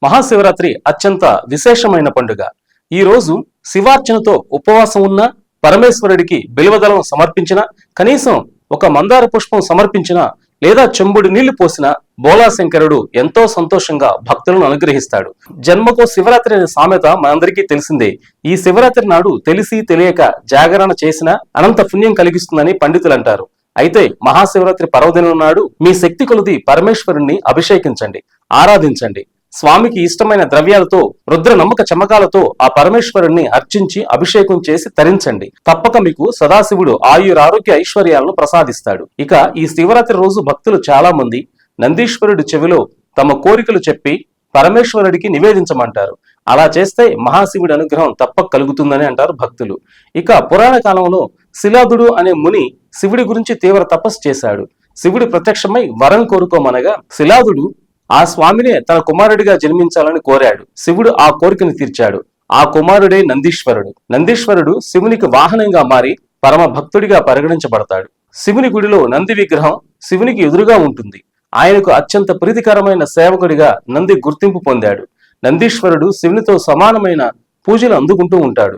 మహాశివరాత్రి అత్యంత విశేషమైన పండుగ. ఈ రోజు శివార్చనతో ఉపవాసం ఉన్న, పరమేశ్వరుడికి బిల్వదళం సమర్పించిన, కనీసం ఒక మందార పుష్పం సమర్పించిన లేదా చెంబుడు నీళ్లు పోసిన బోలాశంకరుడు ఎంతో సంతోషంగా భక్తులను అనుగ్రహిస్తాడు. జన్మకో శివరాత్రి అనే సామెత మనందరికీ తెలిసిందే. ఈ శివరాత్రి నాడు తెలిసి తెలియక జాగరణ చేసిన అనంత పుణ్యం కలిగిస్తుందని పండితులు అంటారు. అయితే మహాశివరాత్రి పర్వదినం నాడు మీ శక్తి కొలది పరమేశ్వరుణ్ణి అభిషేకించండి, ఆరాధించండి. స్వామికి ఇష్టమైన ద్రవ్యాలతో, రుద్ర నమ్మక చమకాలతో ఆ పరమేశ్వరుణ్ణి అర్చించి అభిషేకం చేసి తరించండి. తప్పక మీకు సదాశివుడు ఆయురారోగ్య ఐశ్వర్యాలను ప్రసాదిస్తాడు. ఇక ఈ శివరాత్రి రోజు భక్తులు చాలా మంది నందీశ్వరుడి చెవిలో తమ కోరికలు చెప్పి పరమేశ్వరుడికి నివేదించమంటారు. అలా చేస్తే మహాశివుడి అనుగ్రహం తప్పక కలుగుతుందని అంటారు భక్తులు. ఇక పురాణ కాలంలో శిలాదుడు అనే ముని శివుడి గురించి తీవ్ర తపస్సు చేశాడు. శివుడి ప్రత్యక్షమై వరం కోరుకోమనగా శిలాదుడు ఆ స్వామినే తన కుమారుడిగా జన్మించాలని కోరాడు. శివుడు ఆ కోరికను తీర్చాడు. ఆ కుమారుడే నందీశ్వరుడు. నందీశ్వరుడు శివునికి వాహనంగా మారి పరమ భక్తుడిగా పరిగణించబడతాడు. శివుని గుడిలో నంది విగ్రహం శివునికి ఎదురుగా ఉంటుంది. ఆయనకు అత్యంత ప్రీతికరమైన సేవకుడిగా నంది గుర్తింపు పొందాడు. నందీశ్వరుడు శివునితో సమానమైన పూజలు అందుకుంటూ ఉంటాడు.